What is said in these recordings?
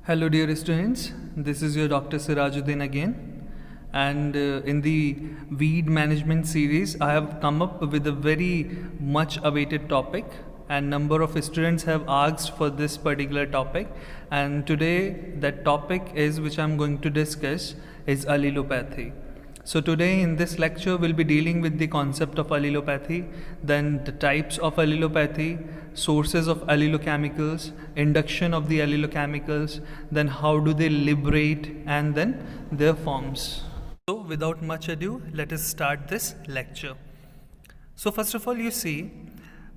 Hello, dear students. This is your Dr. Sirajuddin again. And in the weed management series, I have come up with a very much awaited topic, and number of students have asked for this particular topic. And today, that topic is which I'm going to discuss is allelopathy. So today in this lecture we'll be dealing with the concept of allelopathy, then the types of allelopathy, sources of allelochemicals, induction of the allelochemicals, then how do they liberate, and then their forms. So without much ado, let us start this lecture. So first of all, you see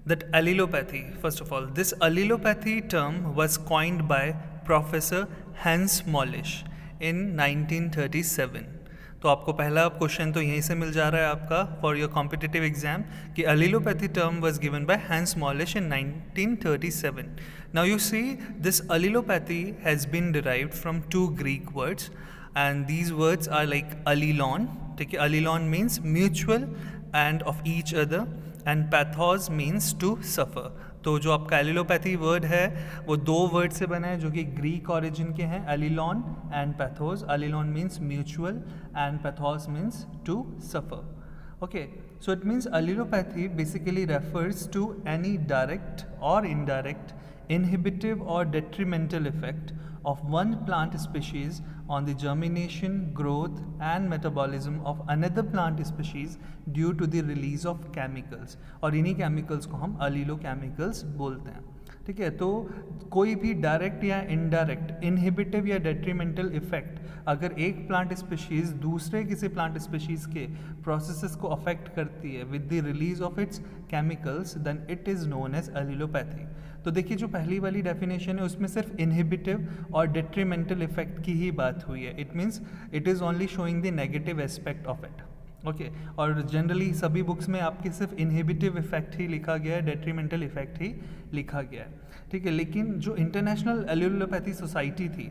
that allelopathy, first of all, this allelopathy term was coined by Professor Hans Molisch in 1937. तो आपको पहला question तो यहीं से मिल जा रहा है आपका फॉर योर कॉम्पिटिटिव एग्जाम कि allelopathy term was given by Hans Molisch in 1937. Now you see this allelopathy has been derived from two Greek words, and these words are like allelon. ठीक है, allelon means mutual and of each other, and pathos means to suffer. तो जो आपका allelopathy word है वो दो word से बना है जो कि ग्रीक ओरिजिन के हैं, allelon and pathos. Allelon means mutual and pathos means to suffer. Okay, so it means allelopathy basically refers to any direct और indirect inhibitive or detrimental effect of one plant species on the germination, growth and metabolism of another plant species due to the release of chemicals. और इन्हीं chemicals को हम allelochemicals बोलते हैं. ठीक है, तो कोई भी डायरेक्ट या इनडायरेक्ट इनहिबिटिव या डेट्रीमेंटल इफेक्ट अगर एक प्लांट स्पीशीज़ दूसरे किसी प्लांट स्पीशीज़ के प्रोसेसेस को अफेक्ट करती है with the release of its chemicals, then it is known as allelopathy. तो देखिए जो पहली वाली डेफिनेशन है उसमें सिर्फ इनहिबिटिव और डेट्रीमेंटल इफेक्ट की ही बात हुई है. It means it is only showing the negative aspect of it. Okay, और जनरली सभी बुक्स में आपके सिर्फ इनहिबिटिव इफेक्ट ही लिखा गया है, डेट्रीमेंटल इफेक्ट ही लिखा गया है. ठीक है, लेकिन जो इंटरनेशनल एलिलोपैथी सोसाइटी थी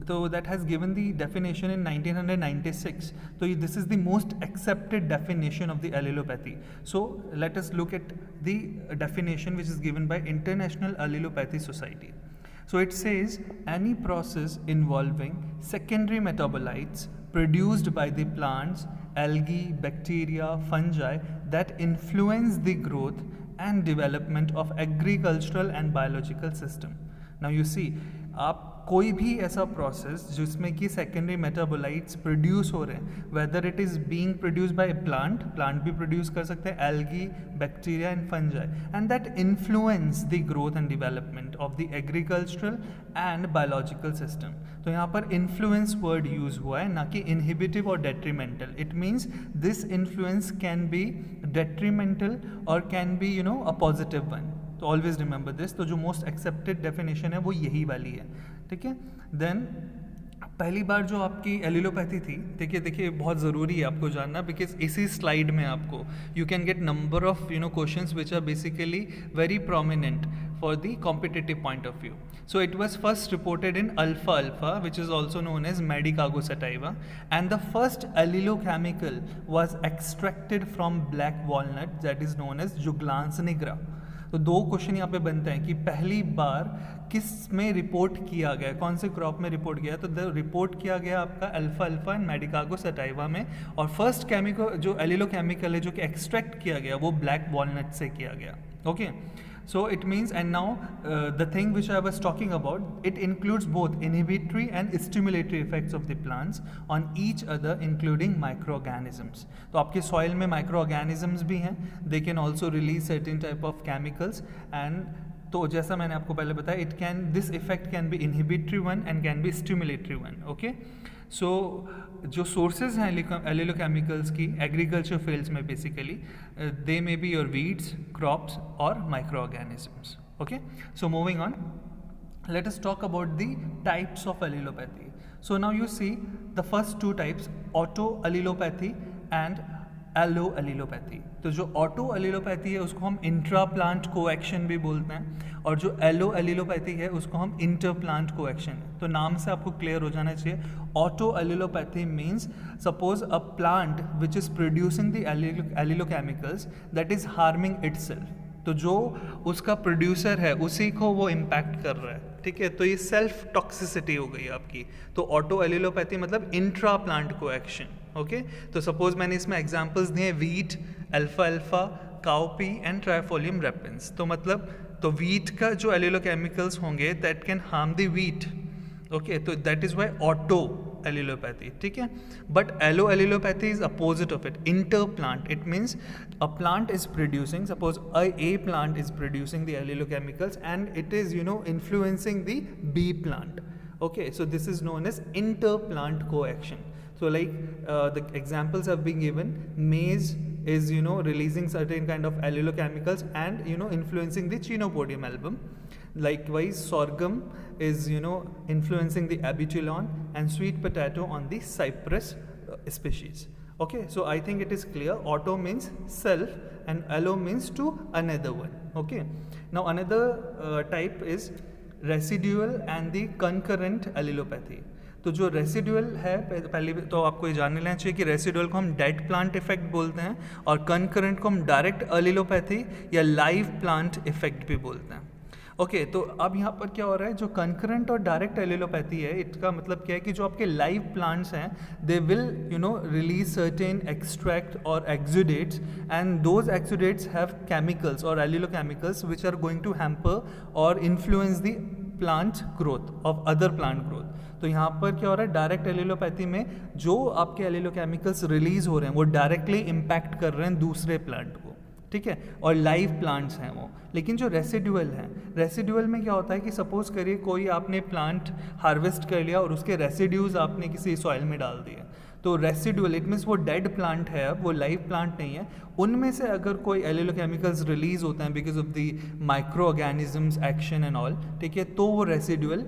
तो that has given the definition in 1996. तो this is the most accepted definition of the allelopathy. So let us look at the definition which is given by international allelopathy society. So it says any process involving secondary metabolites produced by the plants, algae, bacteria, fungi that influence the growth and development of agricultural and biological system. Now you see, आप कोई भी ऐसा process जिसमें कि secondary metabolites produce हो रहे हैं, whether it is being produce by plant भी प्रोड्यूस कर सकते हैं, algae, bacteria and fungi, and that influence the growth and development of the agricultural and biological system. तो यहाँ पर इन्फ्लुएंस वर्ड यूज हुआ है, ना कि इनहिबिटिव और detrimental. It means this influence can be detrimental और can be a positive one. तो ऑलवेज रिमेंबर दिस. तो जो मोस्ट एक्सेप्टेड डेफिनेशन है वो यही वाली है. ठीक है, देन पहली बार जो आपकी एलिलोपैथी थी, देखिए बहुत ज़रूरी है आपको जानना, बिकॉज इसी स्लाइड में आपको you can get number of questions which are basically very prominent for the competitive point of view. So it was first reported in alpha which is also known as Medicago sativa, and the first allelochemical was extracted from black walnut that is known as Juglans nigra. तो दो question यहाँ पे बनते हैं कि पहली बार किस में रिपोर्ट किया गया, कौन से क्रॉप में रिपोर्ट किया. तो रिपोर्ट किया गया आपका अल्फा एंड मेडिकागो सटाइवा में, और फर्स्ट केमिकल जो एलिलोकेमिकल है जो कि एक्सट्रैक्ट किया गया वो ब्लैक वॉलनट से किया गया. Okay, so it means, and now the thing which I was talking about, it includes both inhibitory and stimulatory effects of the plants on each other, including microorganisms. तो आपके soil में microorganisms भी हैं, they can also release certain type of chemicals, and तो जैसा मैंने आपको पहले बताया, this effect can be inhibitory one and can be stimulatory one. Okay, so जो sources हैं allelochemicals की agriculture fields में basically they may be your weeds, crops or microorganisms. Okay, so moving on, let us talk about the types of allelopathy. So now you see the first two types, auto allelopathy and allo allelopathy. तो जो auto allelopathy है उसको हम intra plant कोएक्शन भी बोलते हैं, और जो एलो एलिलोपैथी है उसको हम इंटर प्लांट कोएक्शन. तो नाम से आपको क्लियर हो जाना चाहिए. Auto allelopathy means suppose a plant which is producing the allelochemicals that is harming itself. तो जो उसका प्रोड्यूसर है उसी को वो इम्पैक्ट कर रहा है. ठीक है, तो ये सेल्फ टॉक्सिसिटी हो गई आपकी। तो ऑटो एलिलोपैथी मतलब इंट्रा प्लांट को एक्शन। ओके, तो सपोज मैंने इसमें एग्जांपल्स दिए वीट, अल्फा अल्फा, काउपी एंड ट्राइफोलियम रेपेंस। तो मतलब तो वीट का जो एलिलोकेमिकल्स होंगे that can harm the wheat. Okay, तो that is why auto allelopathy, ठीक है। But allo allelopathy is opposite of it, inter plant. It means a plant is producing, suppose a plant is producing the allelochemicals and it is influencing the B plant. Okay, so this is known as interplant coaction. So like the examples have been given, maize is releasing certain kind of allelochemicals and influencing the Chenopodium album. Likewise, sorghum is influencing the abutilon, and sweet potato on the cypress species. Okay, so I think it is clear. Auto means self and allo means to another one. Okay, now another type is residual and the concurrent allelopathy. तो जो residual है, पहले तो आपको ये जानने लेना चाहिए कि रेसिडुअल को हम डेड प्लांट इफेक्ट बोलते हैं और कनकरेंट को हम डायरेक्ट एलिलोपैथी या लाइव प्लांट इफेक्ट भी बोलते हैं। ओके, तो अब यहाँ पर क्या हो रहा है, जो कंकरेंट और डायरेक्ट एलिलोपैथी है, इसका मतलब क्या है कि जो आपके लाइव प्लांट्स हैं they will release certain extract और exudates, and those exudates have chemicals और allelochemicals which are going to hamper और influence the plant growth of other plant growth. तो यहाँ पर क्या हो रहा है, डायरेक्ट एलिलोपैथी में जो आपके एलिलोकेमिकल्स रिलीज हो रहे हैं वो डायरेक्टली इम्पैक्ट कर रहे हैं दूसरे प्लांट को, ठीक है, और लाइव प्लांट्स हैं वो। लेकिन जो रेसिडुअल है, रेसिडुअल में क्या होता है कि सपोज करिए कोई आपने प्लांट हार्वेस्ट कर लिया और उसके रेसिड्यूज आपने किसी सॉइल में डाल दिए, तो रेसिडुअल इट मीन्स वो डेड प्लांट है, अब वो लाइव प्लांट नहीं है। उनमें से अगर कोई एलिलोकेमिकल्स रिलीज होते हैं because of the micro organisms action and all, ठीक है, तो वो रेसिडुअल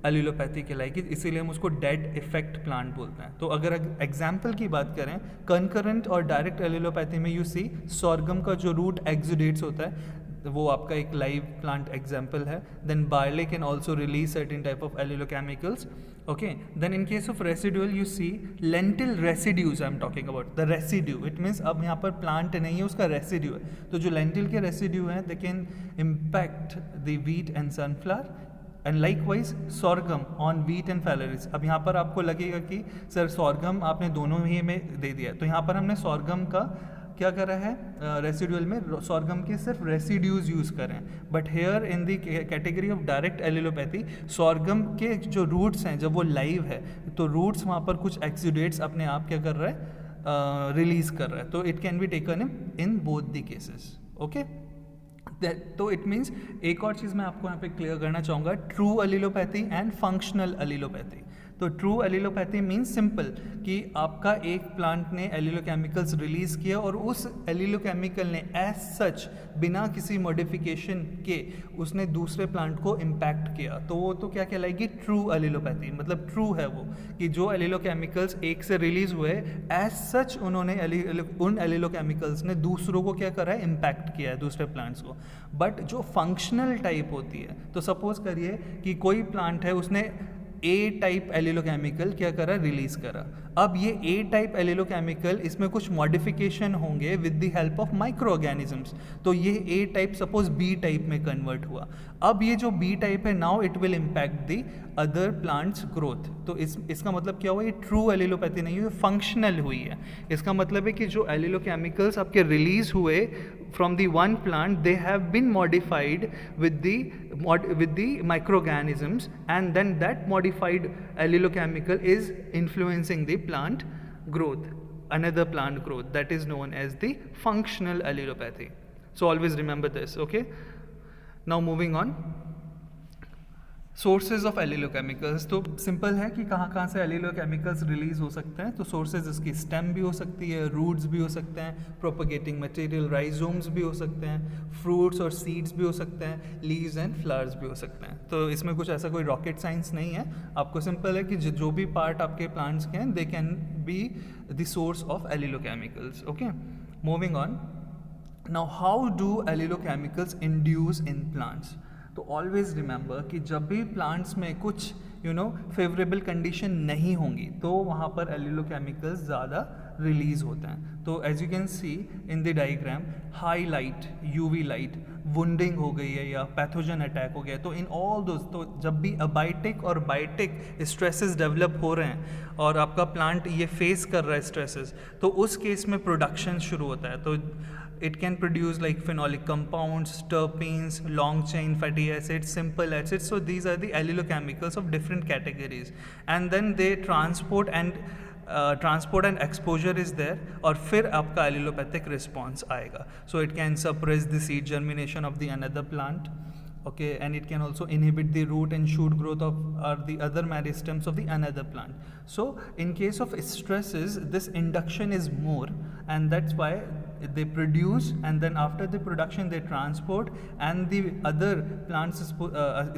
एलिलोपैथी कहलाएगी, इसीलिए हम उसको डेड इफेक्ट प्लांट बोलते हैं। तो अगर एग्जाम्पल की बात करें कंकरेंट और डायरेक्ट एलिलोपैथी में, यू सी सॉर्गम का जो रूट एक्सुडेट्स होता है वो आपका एक लाइव प्लांट एग्जाम्पल है। Then barley can also release certain type of allelochemicals. Okay, then in case of residual you see lentil residues, I am talking about the residue, it means अब यहाँ पर plant नहीं है, उसका residue है। तो जो लेंटिल के रेसिड्यू हैं they can impact the wheat and sunflower, and likewise sorghum on wheat and phalaris. अब यहाँ पर आपको लगेगा कि सर सॉर्गम आपने दोनों ही में दे दिया, तो यहाँ पर हमने सॉर्गम का क्या करा है, रेसिडुअल में सॉर्गम के सिर्फ रेसिड्यूज यूज़ करें। But here in the category of direct allelopathy, sorghum के जो रूट्स हैं जब वो लाइव है तो रूट्स वहाँ पर कुछ एक्सुडेट्स अपने आप क्या कर रहा है, रिलीज कर रहा है। तो it can be taken in both the cases. Okay, तो इट मीन्स एक और चीज़ मैं आपको यहाँ पे क्लियर करना चाहूँगा, true allelopathy and functional allelopathy. तो ट्रू एलिलोपैथी मीन्स सिंपल कि आपका एक प्लांट ने एलिलोकेमिकल्स रिलीज किया और उस एलिलोकेमिकल ने एज सच बिना किसी मॉडिफिकेशन के उसने दूसरे प्लांट को इम्पैक्ट किया, तो वो तो क्या कहलाएगी, ट्रू एलिलोपैथी। मतलब ट्रू है वो कि जो एलिलोकेमिकल्स एक से रिलीज हुए एज सच उन्होंने उन एलिलोकेमिकल्स ने दूसरों को क्या करा है, इम्पैक्ट किया है दूसरे प्लांट्स को। बट जो फंक्शनल टाइप होती है, तो सपोज करिए कि कोई प्लांट है उसने ए टाइप एलिलोकेमिकल क्या करा, रिलीज करा। अब ये ए टाइप एलिलोकेमिकल इसमें कुछ मॉडिफिकेशन होंगे with the help of micro organisms, तो ये ए टाइप सपोज बी टाइप में कन्वर्ट हुआ। अब ये जो बी टाइप है now it will impact the other plants growth. तो इसका मतलब क्या हुआ, ये ट्रू एलिलोपैथी नहीं हुई, फंक्शनल हुई है। इसका मतलब है कि जो एलिलोकेमिकल्स आपके रिलीज हुए from the one plant, they have been modified with the microorganisms, and then that modified allilochemical is influencing the plant growth, another plant growth, that is known as the functional allelopathy. So always remember this. Okay, now moving on, sources of allelochemicals. तो simple है कि कहाँ कहाँ से एलिलोकेमिकल्स release हो सकते हैं। तो सोर्सेज इसकी स्टेम भी हो सकती है, रूट्स भी हो सकते हैं, प्रोपगेटिंग मटेरियल राइजोम्स भी हो सकते हैं, फ्रूट्स और सीड्स भी हो सकते हैं, लीव्स एंड फ्लावर्स भी हो सकते हैं। तो इसमें कुछ ऐसा कोई रॉकेट साइंस नहीं है, आपको सिंपल है कि जो भी पार्ट आपके प्लांट्स के हैं they can be the source of allelochemicals. Okay, moving on, now how do allelochemicals induce in plants. तो ऑलवेज रिमेंबर कि जब भी प्लांट्स में कुछ फेवरेबल कंडीशन नहीं होंगी तो वहाँ पर एलिलोकेमिकल्स ज़्यादा रिलीज होते हैं. तो as you can see in the diagram, high light, UV light, wounding हो गई है या पैथोजन अटैक हो गया, तो इन ऑल दोज, तो जब भी अबाइटिक और बाइटिक स्ट्रेसेस डेवलप हो रहे हैं और आपका प्लांट ये फेस कर रहा है स्ट्रेसेस, तो उस केस में प्रोडक्शन शुरू होता है. तो it can produce like phenolic compounds, terpenes, long chain fatty acids, simple acids. So these are the allelochemicals of different categories, and then they transport and exposure is there, और फिर आपका allelopathic response आएगा. So it can suppress the seed germination of the another plant, okay, and it can also inhibit the root and shoot growth of the other meristems of the another plant. So in case of stresses, this induction is more, and that's why they produce, and then after the production they transport, and the other plants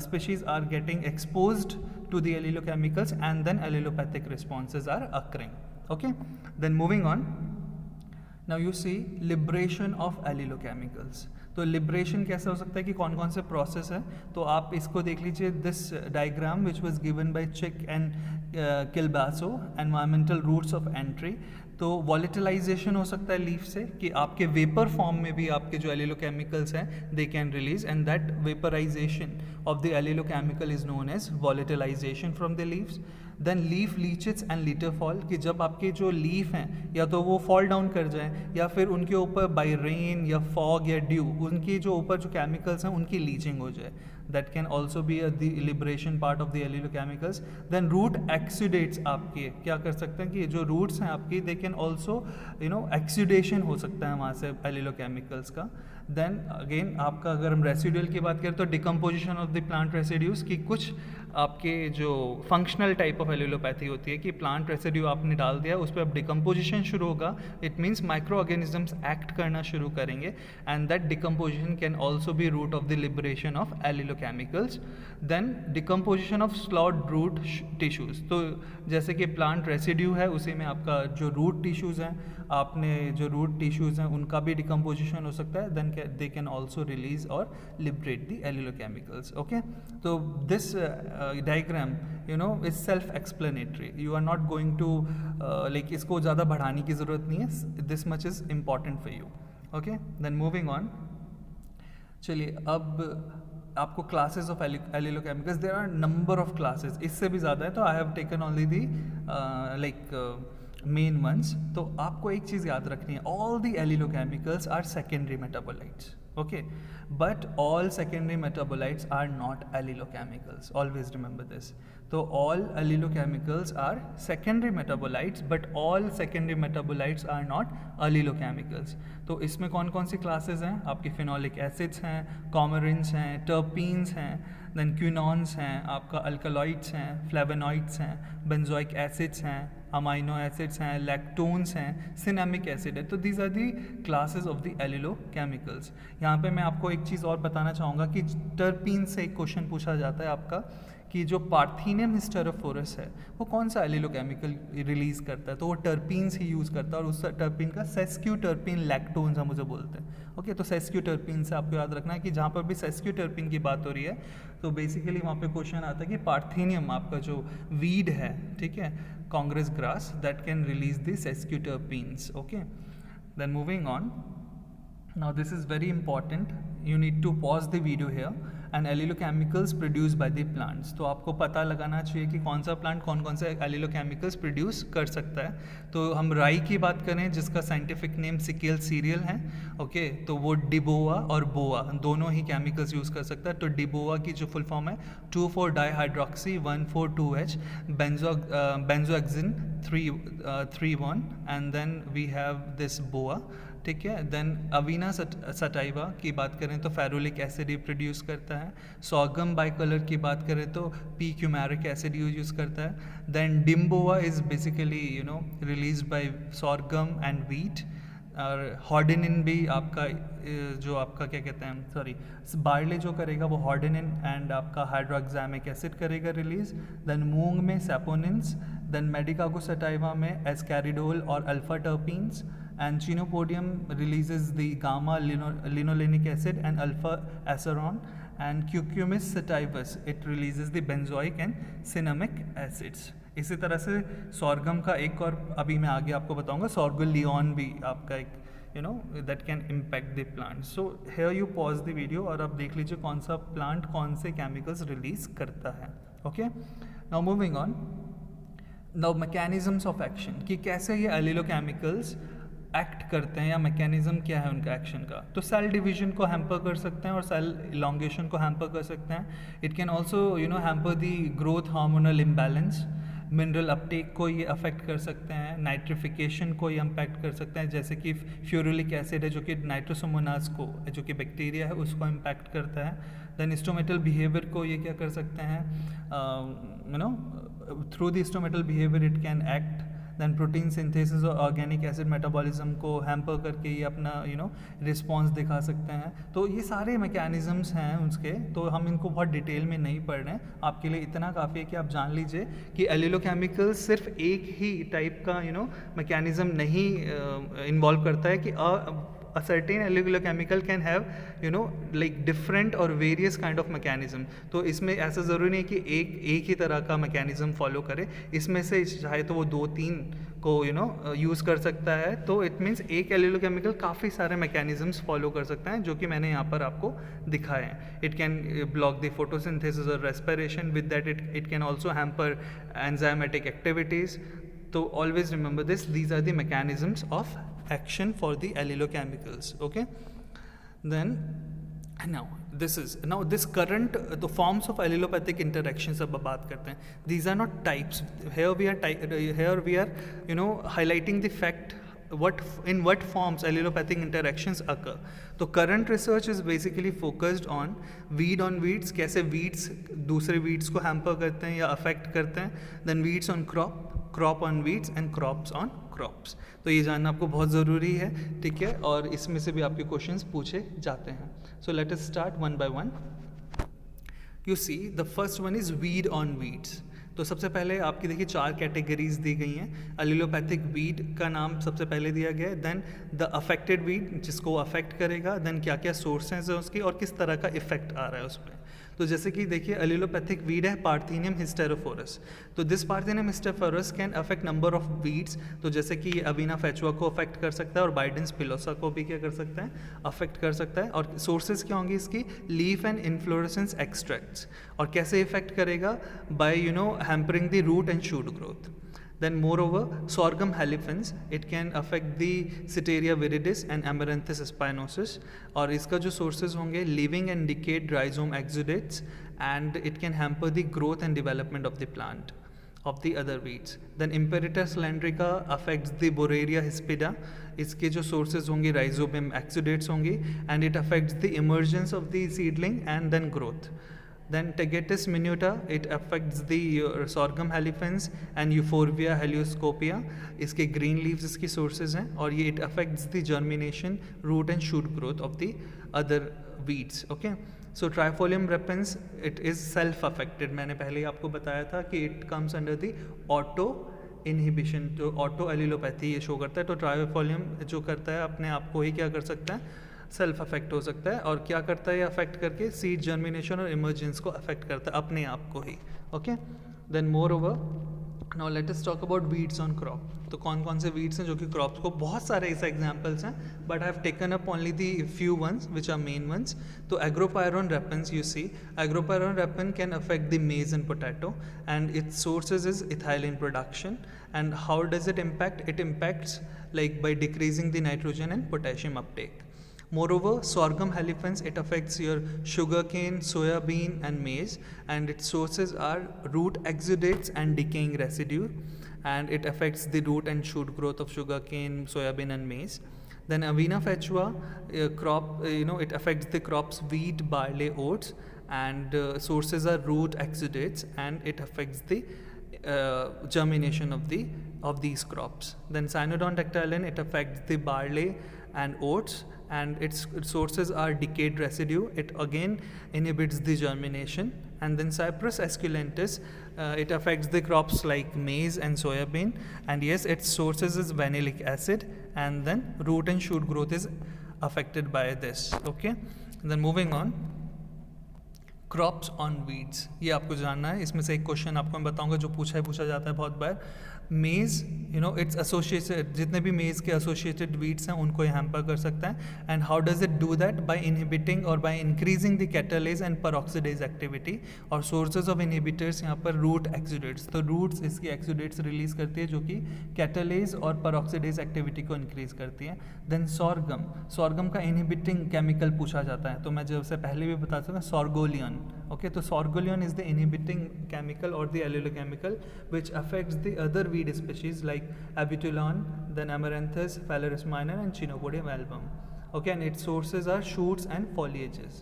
species are getting exposed to the allelochemicals, and then allelopathic responses are occurring. Okay, then moving on, now you see liberation of allelochemicals. तो liberation कैसे हो सकता है कि कौन कौन से process है, तो आप इसको देख लीजिए. This diagram which was given by Chick and Kilbaso, environmental routes of entry. तो वॉलेटिलाइजेशन हो सकता है लीफ से, कि आपके वेपर फॉर्म में भी आपके जो एलिलोकेमिकल्स हैं they can release, and that vaporization of the allelochemical is known as volatilization from the leaves. Then leaf leaches and litter fall, कि जब आपके जो लीफ हैं या तो वो फॉल डाउन कर जाएं या फिर उनके ऊपर बाय रेन या फॉग या ड्यू उनके जो ऊपर जो केमिकल्स हैं उनकी लीचिंग हो जाए. That can also be the liberation part of the allelochemicals. Then root exudates, आपके क्या कर सकते हैं कि जो रूट्स हैं आपकी, दे कैन ऑल्सो एक्सुडेशन हो सकता है वहाँ से एलिलोकेमिकल्स का. देन अगेन आपका अगर हम रेसिड्यूल की बात करें तो decomposition of the plant residues, कि कुछ आपके जो फंक्शनल टाइप ऑफ एलिलोपैथी होती है कि प्लांट रेसिड्यू आपने डाल दिया, उस पर अब डिकम्पोजिशन शुरू होगा. It means micro organisms act करना शुरू करेंगे, and that decomposition can also be root of the liberation of allelochemicals. Then decomposition of slot root tissues, तो जैसे कि प्लांट रेसिड्यू है उसी में आपका जो रूट टिश्यूज़ हैं, आपने जो रूट टिश्यूज़ हैं उनका भी डिकम्पोजिशन हो सकता है. Then they can also release और लिबरेट द एलिलोकेमिकल्स. ओके, तो this diagram is self explanatory. You are not going to like इसको ज़्यादा बढ़ाने की ज़रूरत नहीं है. this much is important for you. okay, then moving on, चलिए अब आपको classes of allelochemicals, there are number of classes, इससे भी ज़्यादा है, तो I have taken only the main ones. तो आपको एक चीज़ याद रखनी है, all the allelochemicals are secondary metabolites. Okay, but all secondary metabolites are not allelochemicals. Always remember this. So all allelochemicals are secondary metabolites, but all secondary metabolites are not allelochemicals. तो इसमें कौन कौन सी क्लासेस हैं आपके? Phenolic acids हैं, कॉमरिन्स हैं, terpenes हैं, then क्विनॉन्स हैं, आपका अल्कलॉइड्स हैं, फ्लेवोनॉइड्स हैं, बेंजोइक एसिड्स हैं, अमाइनो एसिड्स हैं, लैक्टोन्स हैं, सिनेमिक एसिड है. तो these are the classes of the allelochemicals. यहाँ पे मैं आपको एक चीज़ और बताना चाहूँगा कि टर्पीन से एक क्वेश्चन पूछा जाता है आपका कि जो पार्थेनियम हिस्टेरोफोरस है वो कौन सा एलिलोकेमिकल रिलीज़ करता है, तो वो टर्पीन्स ही यूज़ करता है, और उस टर्पीन का सेस्क्यू टर्पीन लैक्टोन्स हम उसे बोलते हैं. ओके, तो सेस्क्यू टर्पीन से आपको याद रखना है कि जहाँ पर भी सेस्क्यू टर्पीन की बात हो रही है तो बेसिकली वहाँ पे क्वेश्चन आता है कि पार्थेनियम आपका जो वीड है, ठीक है, congress grass, that can release the sesquiterpenes. Okay, then moving on, now this is very important, you need to pause the video here. and allelochemicals produced by the plants, तो आपको पता लगाना चाहिए कि कौन सा प्लांट कौन कौन से allelochemicals प्रोड्यूस कर सकता है. तो हम राई की बात करें जिसका साइंटिफिक नेम सिकेल सीरियल है, ओके, तो वो डिबोआ और बोआ दोनों ही केमिकल्स यूज़ कर सकता है. तो डिबोआ की जो फुल फॉर्म है 2,4-डाईहाइड्रोक्सी 1,4,2H benzoxin 3,1 and then we have DIBOA, ठीक है. देन अवीना सटाइवा की बात करें तो फेरुलिक एसिड ही प्रोड्यूस करता है. सॉर्गम बाइकलर की बात करें तो पी क्यूमेरिक एसिड यूज करता है. Then DIMBOA is basically release by sorghum and wheat. और हॉर्डिनिन भी आपका जो आपका क्या कहते हैं, सॉरी, बार्ले जो करेगा वो हॉर्डिनिन एंड आपका हाइड्रोक्सामिक एसिड करेगा रिलीज. देन मूंग में सैपोनिन्स. देन मेडिकागो सटाइवा में एस्कैरिडोल और alpha terpenes. and Chenopodium releases the gamma linolenic acid and alpha aceron. and Cucumis sativus, it releases the benzoic and cinnamic acids. इसी तरह से sorghum का एक और अभी मैं आगे आपको बताऊंगा, sorghum भी आपका एक that can impact the plant. So here you pause the video और आप देख लीजिए कौन सा plant कौन से chemicals release करता है. Okay, now moving on, now mechanisms of action, कि कैसे ये एलिलोकेमिकल्स एक्ट करते हैं या मैकेनिज्म क्या है उनका एक्शन का. तो सेल डिवीजन को हैम्पर कर सकते हैं और सेल इलोंगेशन को हैम्पर कर सकते हैं. It can also hamper the growth hormonal imbalance. Mineral Uptake को ये अफेक्ट कर सकते हैं. नाइट्रिफिकेशन को ये इम्पैक्ट कर सकते हैं, जैसे कि फ्यूरुलिक एसिड है जो कि नाइट्रोसोमोनास को, जो कि बैक्टीरिया है, उसको इम्पैक्ट करता है. देन स्टोमेटल बिहेवियर को ये क्या कर सकते हैं, through the stomatal behaviour it can act. Then protein synthesis और ऑर्गेनिक एसिड मेटाबॉलिज्म को हैम्पर करके ये अपना रिस्पॉन्स दिखा सकते हैं. तो ये सारे मैकेनिज़म्स हैं उसके, तो हम इनको बहुत डिटेल में नहीं पढ़ रहे हैं. आपके लिए इतना काफ़ी है कि आप जान लीजिए कि एलिलोकेमिकल सिर्फ एक ही टाइप का मैकेनिज़्म नहीं इन्वॉल्व करता है कि a certain allylochemical can have like different or various kind of mechanism. तो इसमें ऐसा ज़रूरी नहीं कि एक ही तरह का mechanism follow करे. इसमें से चाहे तो वो 2-3 को यूज़ कर सकता है. तो इट मीन्स एक allylochemical काफ़ी सारे mechanisms follow कर सकता है, जो कि मैंने यहाँ पर आपको दिखाए हैं. It can block the photosynthesis or respiration. With that it can also hamper enzymatic activities. So always remember this, these are the mechanisms of action for the allylochemicals. Okay, then now this current the forms of allelopathic interactions अब बात करते हैं. These are not types. Here we are highlighting the fact in what forms allelopathic interactions occur. तो current research is basically focused on weeds, कैसे weeds दूसरे weeds को hamper करते हैं या affect करते हैं. Then weeds on crop on weeds and crops on crops. तो ये जानना आपको बहुत ज़रूरी है, ठीक है, और इसमें से भी आपके क्वेश्चंस पूछे जाते हैं. So let us start one by one. You see, the first one is weed on weeds. तो सबसे पहले आपकी देखिए 4 कैटेगरीज दी गई हैं. एलिलोपैथिक वीड का नाम सबसे पहले दिया गया है. देन द अफेक्टेड वीड, जिसको अफेक्ट करेगा. देन क्या क्या सोर्सेज हैं उसकी और किस तरह का इफेक्ट आ रहा है उसमें. तो जैसे कि देखिए एलिलोपैथिक वीड है पार्थेनियम हिस्टेरोफोरस. तो this parthenium hysterophorus can affect number of weeds. तो जैसे कि ये अवीना फेचुआ को अफेक्ट कर सकता है और बाइडेंस पिलोसा को भी क्या कर सकता है, अफेक्ट कर सकता है. और सोर्सेज क्या होंगी इसकी, लीफ एंड इन्फ्लोरेसेंस एक्सट्रैक्ट्स. और कैसे इफेक्ट करेगा, bye hampering the root and shoot growth. Then moreover, sorghum halifens, it can affect the Sitaria viridis and Amaranthus spinosus. और इसका जो sources होंगे living and decayed rhizome exudates, and it can hamper the growth and development of the plant of the other weeds. Then Imperator cylindrica affects the Borreria hispida. इसके जो sources होंगे rhizome exudates होंगी, and it affects the emergence of the seedling and then growth. Then Tagetes minuta, it affects the sorghum halifens and Euphorbia helioscopia. इसके green leaves इसकी sources हैं, और ये it affects the germination, root and shoot growth of the other weeds. Okay, so Trifolium repens, it is self affected. मैंने पहले ही आपको बताया था कि it comes under the auto inhibition. तो auto allelopathy ये शो करता है. तो ट्राइफोलियम जो करता है अपने आप को ही क्या कर सकता है, सेल्फ अफेक्ट हो सकता है. और क्या करता है ये अफेक्ट करके, सीड जर्मिनेशन और इमर्जेंस को अफेक्ट करता है अपने आप को ही. Okay, then moreover now let us talk about weeds on crop. तो कौन कौन से वीड्स हैं जो कि क्रॉप्स को, बहुत सारे ऐसे एग्जांपल्स हैं, but I have taken up only the few ones which are main ones. तो agropyron repens, you see agropyron repen can affect the maize and potato, and its sources is ethylene production. And how does it impact, it impacts like by decreasing the nitrogen and potassium uptake. Moreover, sorghum halifens, it affects your sugarcane, soybean and maize, and its sources are root exudates and decaying residue, and it affects the root and shoot growth of sugarcane, soybean and maize. Then Avena fetua crop, it affects the crops wheat, barley, oats, and sources are root exudates, and it affects the germination of these crops. Then Cynodon dactylon, it affects the barley and oats, and its sources are decayed residue. It again inhibits the germination. And then Cyprus esculentus, it affects the crops like maize and soybean, and yes, its sources is vanillic acid, and then root and shoot growth is affected by this. Okay, and then moving on, crops on weeds, ये आपको जानना है। इसमें से एक question आपको मैं बताऊंगा जो पूछा जाता है बहुत बार। मेज़, इट्स एसोसिएटेड, जितने भी मेज़ के एसोसिएटेड वीड्स हैं उनको ये हैम्पर कर सकता है। And how does it do that? By inhibiting और by increasing the catalase and peroxidase activity. और सोर्सेज ऑफ इनहिबिटर्स यहाँ पर रूट एक्सुडेट्स, तो रूट्स इसकी एक्सुडेट्स रिलीज करती है जो कि कैटालेज और परऑक्सीडेज एक्टिविटी को इंक्रीज करती है। देन सॉर्गम का इनहिबिटिंग केमिकल पूछा जाता है, तो मैं जैसे पहले भी बता चुका, सॉर्गोलियन। Okay, so sorgolion is the inhibiting chemical or the allylochemical which affects the other weed species like Abutilon, then Amaranthus, Phalaris minor and Chinopodium album. Okay, and its sources are shoots and foliages.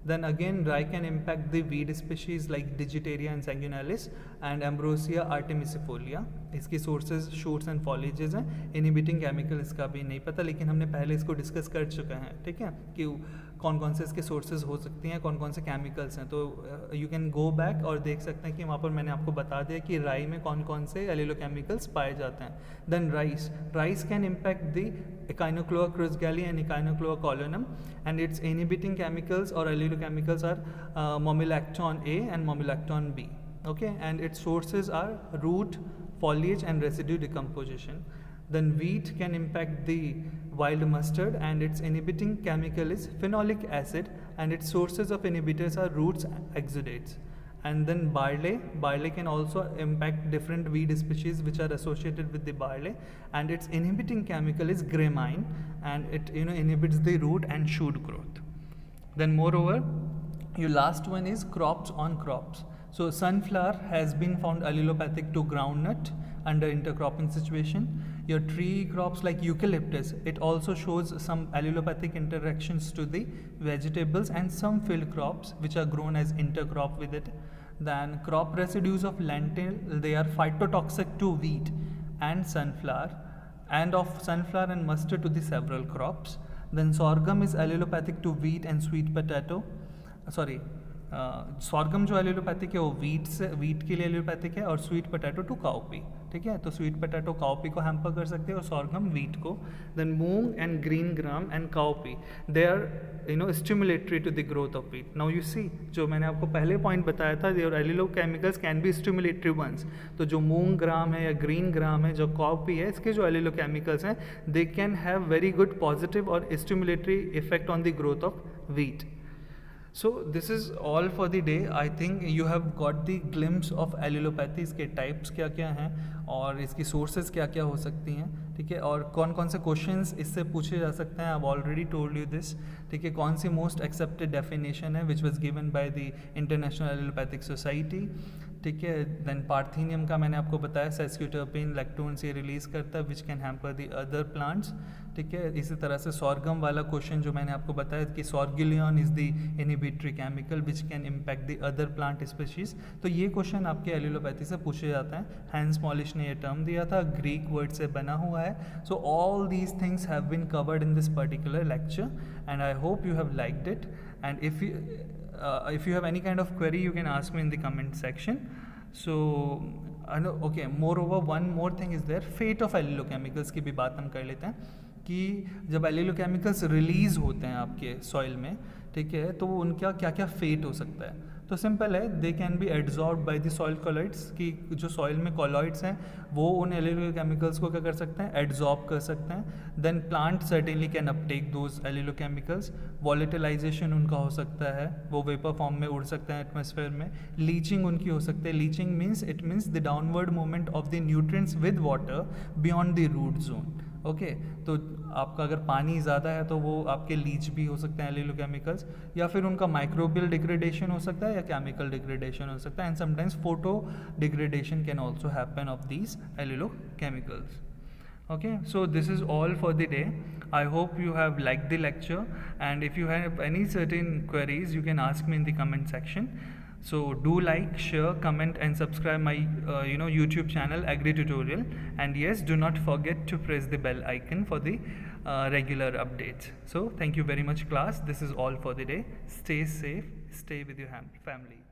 Then again, rye can impact the weed species like Digitaria and Sanguinalis and Ambrosia artemisifolia. इसकी sources shoots and foliages हैं। inhibiting chemical इसका भी नहीं पता, लेकिन हमने पहले इसको डिस्कस कर चुका है, ठीक है, कि कौन कौन से इसके सोर्सेज हो सकती हैं, कौन कौन से केमिकल्स हैं। तो यू कैन गो बैक और देख सकते हैं कि वहाँ पर मैंने आपको बता दिया कि राई में कौन कौन से एलिलोकेमिकल्स पाए जाते हैं। Then rice can impact the Echinocloa crusgalli and Echinocloa colonum, and its inhibiting chemicals or allylochemicals are momilactone A and momilactone B. Okay, and its sources are root, foliage and residue decomposition. Then wheat can impact the wild mustard, and its inhibiting chemical is phenolic acid, and its sources of inhibitors are roots, exudates. And then barley can also impact different weed species which are associated with the barley, and its inhibiting chemical is gramine, and it inhibits the root and shoot growth. Then moreover, your last one is crops on crops. So sunflower has been found allelopathic to groundnut under intercropping situation. Your tree crops like eucalyptus, it also shows some allelopathic interactions to the vegetables, and some field crops which are grown as intercrop with it. Then crop residues of lentil, they are phytotoxic to wheat and sunflower, and of sunflower and mustard to the several crops. Then sorghum is allelopathic to wheat and sweet potato. Sorghum जो एलिलोपैथिक है वो wheat के लिए एलिलोपैथिक है, और sweet potato to cowpea, ठीक है। तो स्वीट पोटैटो काउपी को हैम्पर कर सकते हैं और सॉर्गम वीट को। Then moong and green gram and cowpea, they are stimulatory to the growth of wheat. Now you see, जो मैंने आपको पहले पॉइंट बताया था, their allelochemicals can be stimulatory ones. तो जो मूंग ग्राम है या ग्रीन ग्राम है, जो काउपी है, इसके जो एलिलोकेमिकल्स हैं, they can have very good positive और stimulatory effect on the growth of wheat. So this is all for the day. I think you have got the glimpse of allelopathy, इसके types क्या क्या हैं और इसकी sources क्या क्या हो सकती हैं, ठीक है, और कौन कौन से क्वेश्चंस इससे पूछे जा सकते हैं। I already told you this, ठीक है। कौन सी मोस्ट एक्सेप्टेड डेफिनेशन है which was given by the international allopathic society, ठीक है। देन पार्थेनियम का मैंने आपको बताया, सेस्क्यूटर्पिन लैक्टोन्स ये रिलीज करता है which can hamper the other plants, ठीक है। इसी तरह से सॉर्गम वाला क्वेश्चन जो मैंने आपको बताया कि sorgoleone is the inhibitory chemical which can impact the other plant species. तो ये क्वेश्चन आपके एलिलोपैथी से पूछे जाते हैं। हैंस मॉलिश ने ये टर्म दिया था, ग्रीक वर्ड से बना हुआ है। So all these things have been covered in this particular lecture, and I hope you have liked it, and if you have any kind of query you can ask me in the comment section. So okay, moreover one more thing is there, fate of allylochemicals की भी बात हम कर लेते हैं कि जब एलिलोकेमिकल्स release होते हैं आपके सॉइल में, ठीक है, तो उनका क्या क्या फेट हो सकता है। तो सिंपल है, दे can be absorb by the soil colloids, कि जो सॉइल में कॉलॉइड्स हैं वो उन एलिलोकेमिकल्स को क्या कर सकते हैं, एब्जॉर्ब कर सकते हैं। Then plant certainly can uptake those allelochemicals. Volatilization उनका हो सकता है, वो वेपर फॉर्म में उड़ सकते हैं एटमॉस्फेयर में। लीचिंग उनकी हो सकती है। Leaching means it means the downward movement of the nutrients with water beyond the root zone. Okay, तो आपका अगर पानी ज़्यादा है तो वो आपके लीच भी हो सकते हैं एलिलोकेमिकल्स, या फिर उनका माइक्रोबियल डिग्रेडेशन हो सकता है या केमिकल डिग्रेडेशन हो सकता है, and sometimes photo degradation can also happen of these allelochemicals. Okay, so this is all for the day. I hope you have liked the lecture, and if you have any certain queries you can ask me in the comment section. So do like, share, comment and subscribe my YouTube channel Agri Tutorial, and yes, do not forget to press the bell icon for the regular updates. So thank you very much class, this is all for the day. Stay safe, stay with your family.